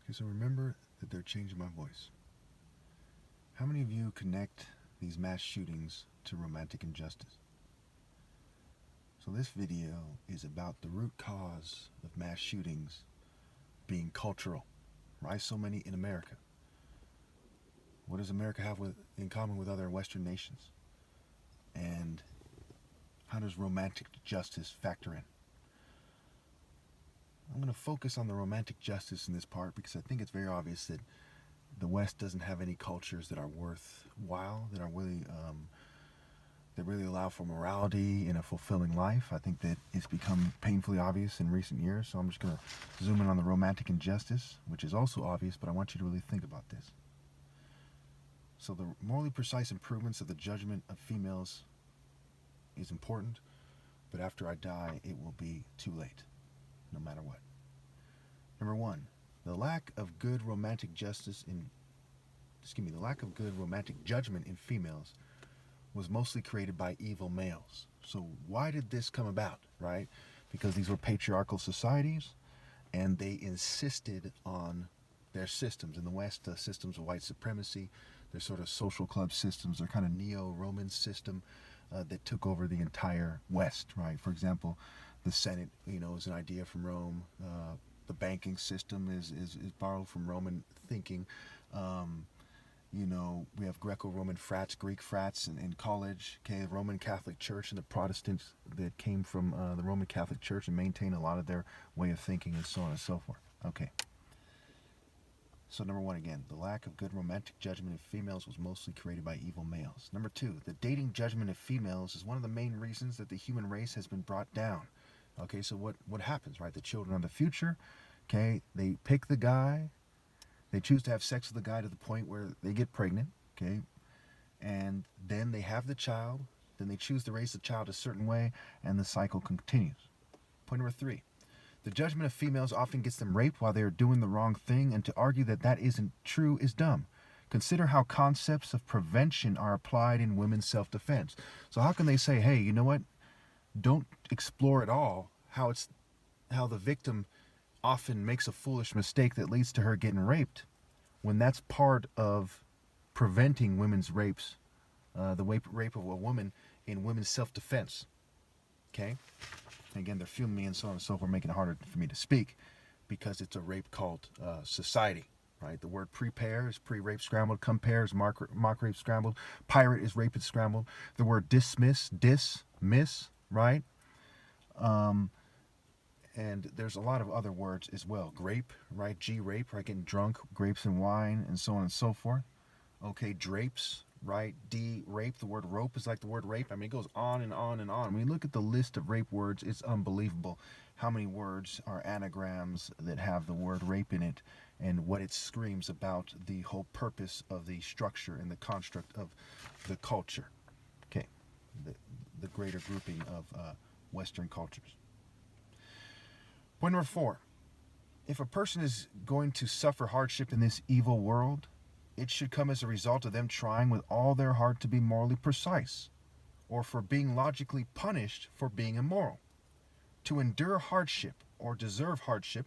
Okay, so remember that they're changing my voice. How many of you connect these mass shootings to romantic injustice? So this video is about the root cause of mass shootings being cultural. Why so many in America? What does America have in common with other Western nations? And how does romantic justice factor in? I'm going to focus on the romantic justice in this part because I think it's very obvious that the West doesn't have any cultures that are worthwhile, that are really that really allow for morality in a fulfilling life. I think that it's become painfully obvious in recent years. So I'm just going to zoom in on the romantic injustice, which is also obvious, but I want you to really think about this. So the morally precise improvements of the judgment of females is important, but after I die, it will be too late, no matter what. Number one, the lack of good romantic judgment in females was mostly created by evil males. So why did this come about, right? Because these were patriarchal societies, and they insisted on their systems. In the West, systems of white supremacy, their sort of social club systems, their kind of neo-Roman system that took over the entire West, right? For example, the Senate, is an idea from Rome. The banking system is borrowed from Roman thinking. We have Greco-Roman frats, Greek frats in college, okay, the Roman Catholic Church and the Protestants that came from the Roman Catholic Church and maintain a lot of their way of thinking and so on and so forth. Okay. So number one, again, the lack of good romantic judgment of females was mostly created by evil males. Number two, the dating judgment of females is one of the main reasons that the human race has been brought down. Okay, so what happens, right? The children are the future, okay? They pick the guy. They choose to have sex with the guy to the point where they get pregnant, okay? And then they have the child. Then they choose to raise the child a certain way, and the cycle continues. Point number three. The judgment of females often gets them raped while they are doing the wrong thing, and to argue that that isn't true is dumb. Consider how concepts of prevention are applied in women's self-defense. So how can they say, hey, you know what? Don't explore at all how the victim often makes a foolish mistake that leads to her getting raped, when that's part of preventing women's rapes, the rape of a woman in women's self-defense. Okay? And again, they're filming me and so on and so forth, making it harder for me to speak because it's a rape cult society, right? The word prepare is pre-rape scrambled, compare is mock rape scrambled, pirate is rapid scrambled. The word dismiss, miss, right? And there's a lot of other words as well. Grape, right? G-rape, right? Getting drunk, grapes and wine, and so on and so forth. Okay, drapes, right? D-rape. The word rope is like the word rape. I mean, it goes on and on and on. When you look at the list of rape words, it's unbelievable how many words are anagrams that have the word rape in it and what it screams about the whole purpose of the structure and the construct of the culture. Okay, the greater grouping of Western cultures. Point number four, if a person is going to suffer hardship in this evil world, it should come as a result of them trying with all their heart to be morally precise, or for being logically punished for being immoral. To endure hardship or deserve hardship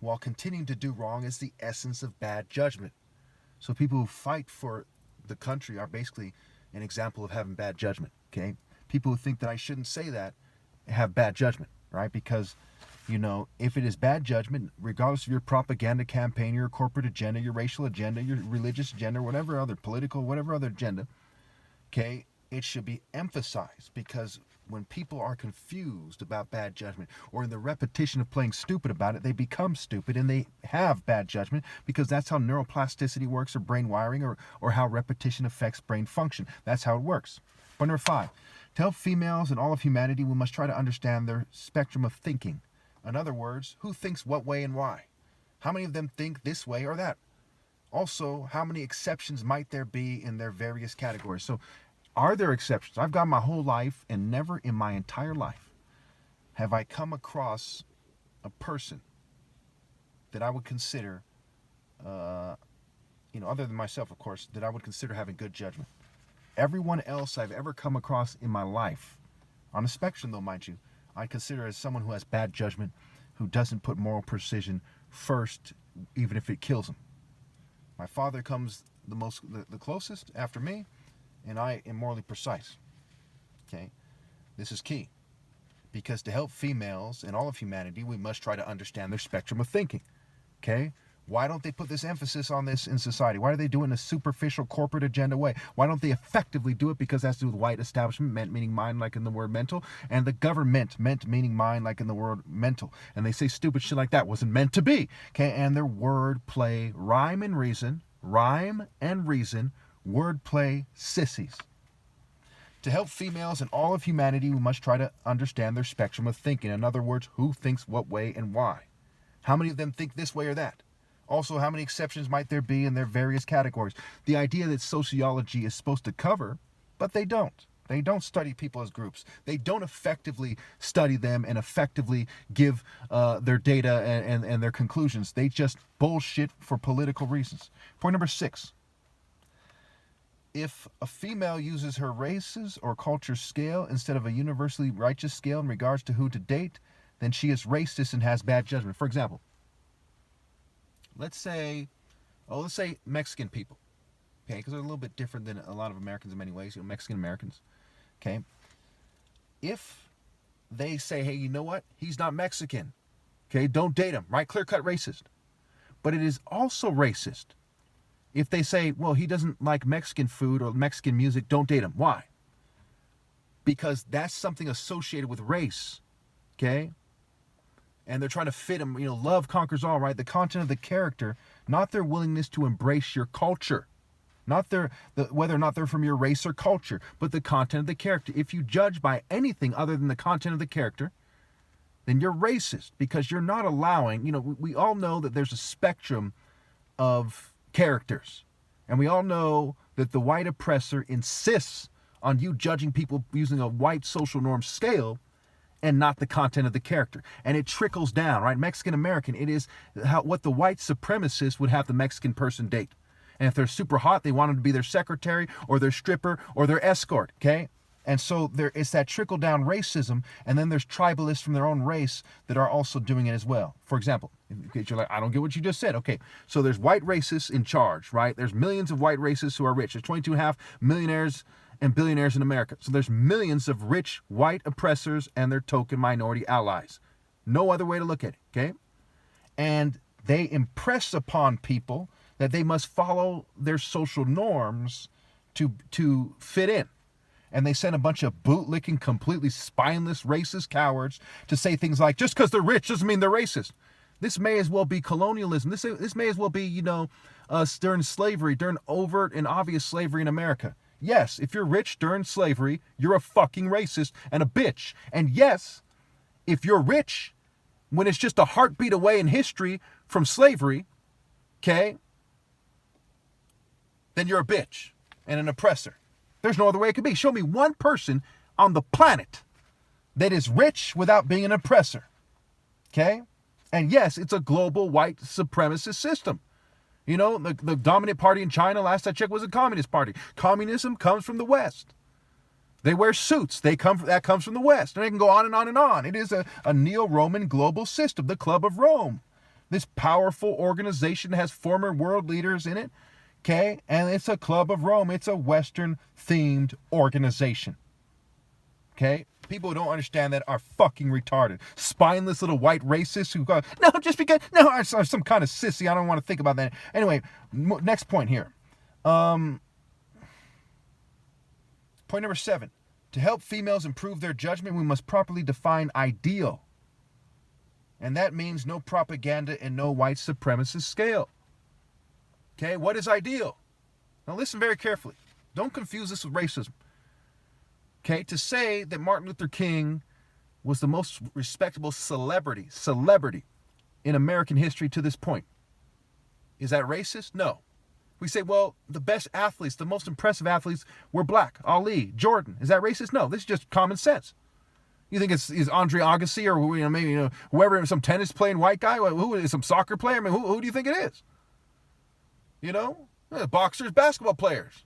while continuing to do wrong is the essence of bad judgment. So people who fight for the country are basically an example of having bad judgment, okay? People who think that I shouldn't say that have bad judgment, right? Because if it is bad judgment, regardless of your propaganda campaign, your corporate agenda, your racial agenda, your religious agenda, whatever other agenda, okay, it should be emphasized, because when people are confused about bad judgment or in the repetition of playing stupid about it, they become stupid and they have bad judgment, because that's how neuroplasticity works, or brain wiring, or how repetition affects brain function. That's how it works. Point number five, to help females and all of humanity, we must try to understand their spectrum of thinking. In other words, who thinks what way and why? How many of them think this way or that? Also, how many exceptions might there be in their various categories? So, are there exceptions? I've gone my whole life, and never in my entire life have I come across a person that I would consider, other than myself, of course, that I would consider having good judgment. Everyone else I've ever come across in my life, on a spectrum though, mind you, I consider as someone who has bad judgment, who doesn't put moral precision first even if it kills him. My father comes the closest after me, and I am morally precise. Okay? This is key. Because to help females and all of humanity, we must try to understand their spectrum of thinking. Okay? Why don't they put this emphasis on this in society? Why do they do it in a superficial corporate agenda way? Why don't they effectively do it? Because that's to do with white establishment, meant meaning mind like in the word mental, and the government, meant meaning mind like in the word mental. And they say stupid shit like that wasn't meant to be. Okay, and their word play, rhyme and reason, word play sissies. To help females and all of humanity, we must try to understand their spectrum of thinking. In other words, who thinks what way and why? How many of them think this way or that? Also, how many exceptions might there be in their various categories? The idea that sociology is supposed to cover, but they don't. They don't study people as groups. They don't effectively study them and effectively give their data and their conclusions. They just bullshit for political reasons. Point number 6. If a female uses her race's or culture's scale instead of a universally righteous scale in regards to who to date, then she is racist and has bad judgment. For example, let's say Mexican people, okay, because they're a little bit different than a lot of Americans in many ways, Mexican Americans, okay. If they say, hey, you know what, he's not Mexican, okay, don't date him, right? Clear-cut racist. But it is also racist if they say, well, he doesn't like Mexican food or Mexican music, don't date him. Why? Because that's something associated with race, okay? And they're trying to fit him, love conquers all, right? The content of the character, not their willingness to embrace your culture. Not whether or not they're from your race or culture, but the content of the character. If you judge by anything other than the content of the character, then you're racist because you're not allowing, we all know that there's a spectrum of characters. And we all know that the white oppressor insists on you judging people using a white social norm scale and not the content of the character. And it trickles down, right? Mexican American, it is what the white supremacist would have the Mexican person date. And if they're super hot, they want them to be their secretary or their stripper or their escort, okay? And so it's that trickle-down racism, and then there's tribalists from their own race that are also doing it as well. For example, you're like, I don't get what you just said. Okay, so there's white racists in charge, right? There's millions of white racists who are rich. There's 22.5 millionaires and billionaires in America. So there's millions of rich white oppressors and their token minority allies. No other way to look at it, okay? And they impress upon people that they must follow their social norms to fit in. And they send a bunch of bootlicking, completely spineless, racist cowards to say things like, just because they're rich doesn't mean they're racist. This may as well be colonialism. This may as well be, during slavery, during overt and obvious slavery in America. Yes, if you're rich during slavery, you're a fucking racist and a bitch. And yes, if you're rich when it's just a heartbeat away in history from slavery, okay, then you're a bitch and an oppressor. There's no other way it could be. Show me one person on the planet that is rich without being an oppressor. Okay? And yes, it's a global white supremacist system. The dominant party in China, last I checked, was a communist party. Communism comes from the West. They wear suits. That comes from the West. And they can go on and on and on. It is a neo-Roman global system, the Club of Rome. This powerful organization has former world leaders in it. Okay, and it's a Club of Rome. It's a Western-themed organization. Okay, people who don't understand that are fucking retarded. Spineless little white racists who go, no, just because, no, I'm some kind of sissy. I don't want to think about that. Anyway, next point here. Point number 7. To help females improve their judgment, we must properly define ideal. And that means no propaganda and no white supremacist scale. Okay, what is ideal? Now listen very carefully. Don't confuse this with racism. Okay, to say that Martin Luther King was the most respectable celebrity in American history to this point, is that racist? No. We say, well, the best athletes, the most impressive athletes were black. Ali, Jordan. Is that racist? No, this is just common sense. You think is Andre Agassi or maybe whoever, some tennis playing white guy? Who is some soccer player? I mean, who do you think it is? Boxers, basketball players.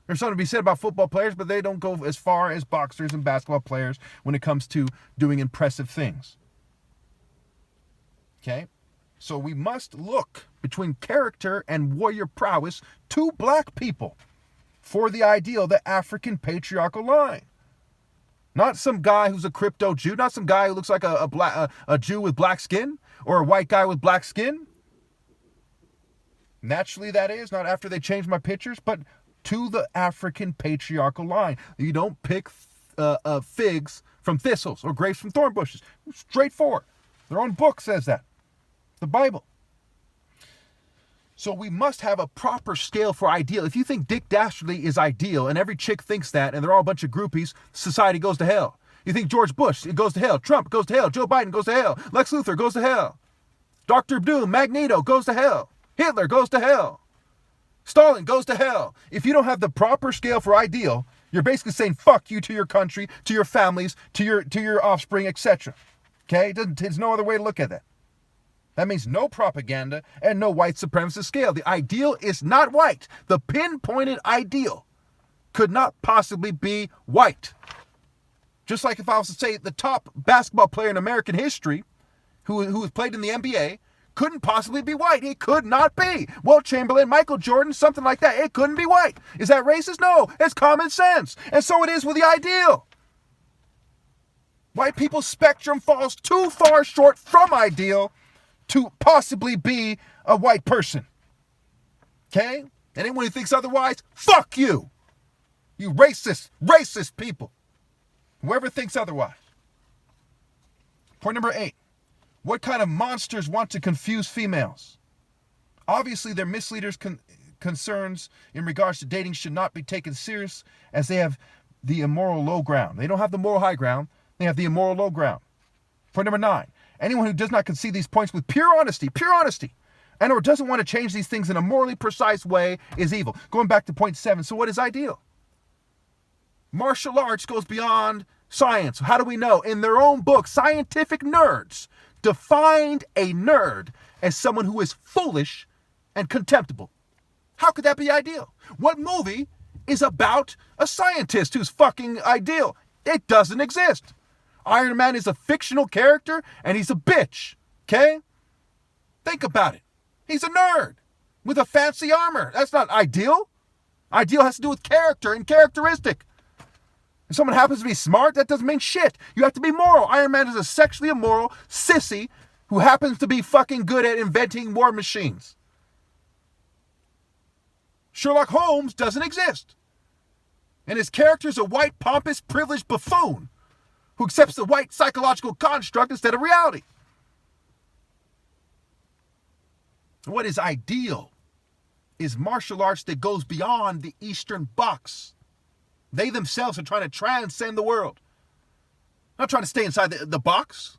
There's something to be said about football players, but they don't go as far as boxers and basketball players when it comes to doing impressive things. Okay? So we must look between character and warrior prowess to black people for the ideal, the African patriarchal line. Not some guy who's a crypto Jew, not some guy who looks like a Jew with black skin or a white guy with black skin. Naturally, that is, not after they changed my pictures, but to the African patriarchal line. You don't pick figs from thistles or grapes from thorn bushes. Straightforward. Their own book says that. The Bible. So we must have a proper scale for ideal. If you think Dick Dastardly is ideal and every chick thinks that and they're all a bunch of groupies, society goes to hell. You think George Bush, it goes to hell. Trump goes to hell. Joe Biden goes to hell. Lex Luthor goes to hell. Dr. Doom, Magneto goes to hell. Hitler goes to hell. Stalin goes to hell. If you don't have the proper scale for ideal, you're basically saying fuck you to your country, to your families, to your offspring, etc. Okay? There's no other way to look at that. That means no propaganda and no white supremacist scale. The ideal is not white. The pinpointed ideal could not possibly be white. Just like if I was to say the top basketball player in American history who has played in the NBA couldn't possibly be white. It could not be. Wilt Chamberlain, Michael Jordan, something like that. It couldn't be white. Is that racist? No. It's common sense. And so it is with the ideal. White people's spectrum falls too far short from ideal to possibly be a white person. Okay? Anyone who thinks otherwise, fuck you. You racist people. Whoever thinks otherwise. Point number 8. What kind of monsters want to confuse females? Obviously, their misleaders' concerns in regards to dating should not be taken serious, as they have the immoral low ground. They don't have the moral high ground. They have the immoral low ground. Point number 9. Anyone who does not concede these points with pure honesty, and or doesn't want to change these things in a morally precise way is evil. Going back to point 7. So what is ideal? Martial arts goes beyond science. How do we know? In their own book, scientific nerds defined a nerd as someone who is foolish and contemptible. How could that be ideal? What movie is about a scientist who's fucking ideal? It doesn't exist. Iron Man is a fictional character and he's a bitch. Okay? Think about it. He's a nerd with a fancy armor. That's not ideal. Ideal has to do with character and characteristic. If someone happens to be smart, that doesn't mean shit. You have to be moral. Iron Man is a sexually immoral sissy who happens to be fucking good at inventing war machines. Sherlock Holmes doesn't exist. And his character is a white, pompous, privileged buffoon who accepts the white psychological construct instead of reality. What is ideal is martial arts that goes beyond the Eastern box. They themselves are trying to transcend the world. Not trying to stay inside the box.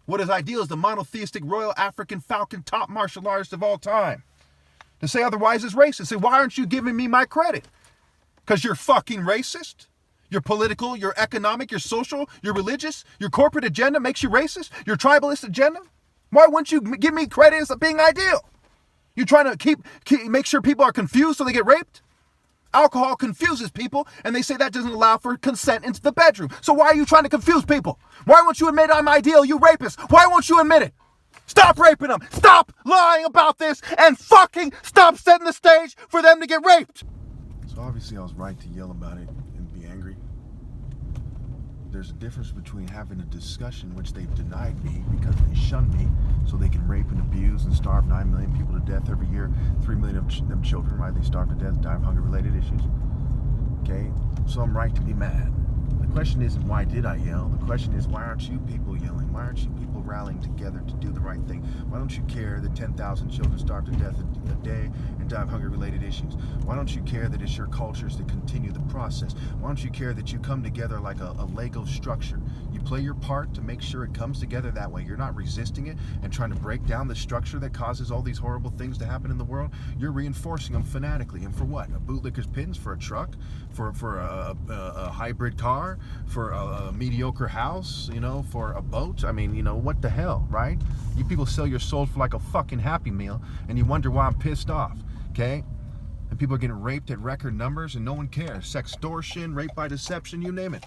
What is ideal is the monotheistic Royal African Falcon top martial artist of all time. To say otherwise is racist. Say, why aren't you giving me my credit? Because you're fucking racist? Your political, your economic, your social, your religious, your corporate agenda makes you racist? Your tribalist agenda? Why wouldn't you give me credit as being ideal? You trying to make sure people are confused so they get raped? Alcohol confuses people, and they say that doesn't allow for consent into the bedroom. So why are you trying to confuse people? Why won't you admit I'm ideal, you rapist? Why won't you admit it? Stop raping them. Stop lying about this, and fucking stop setting the stage for them to get raped. So obviously I was right to yell about it and be angry. There's a difference between having a discussion, which they've denied me because they shun me, so they can rape and abuse and starve 9 million people to death every year. 3 million of them children, right? They starve to death, die of hunger-related issues. Okay? So I'm right to be mad. The question isn't why did I yell? The question is why aren't you people yelling? Why aren't you people rallying together to do the right thing? Why don't you care that 10,000 children starve to death a day and die of hunger-related issues? Why don't you care that it's your cultures that continue the process? Why don't you care that you come together like a Lego structure? You play your part to make sure it comes together that way. You're not resisting it and trying to break down the structure that causes all these horrible things to happen in the world. You're reinforcing them fanatically. And for what? A bootlicker's pins? For a truck? For a hybrid car? For a mediocre house? You know, for a boat? I mean, you know, what the hell, right? You people sell your soul for like a fucking Happy Meal, and you wonder why I'm pissed off, okay? And people are getting raped at record numbers, and no one cares. Sextortion, rape by deception, you name it.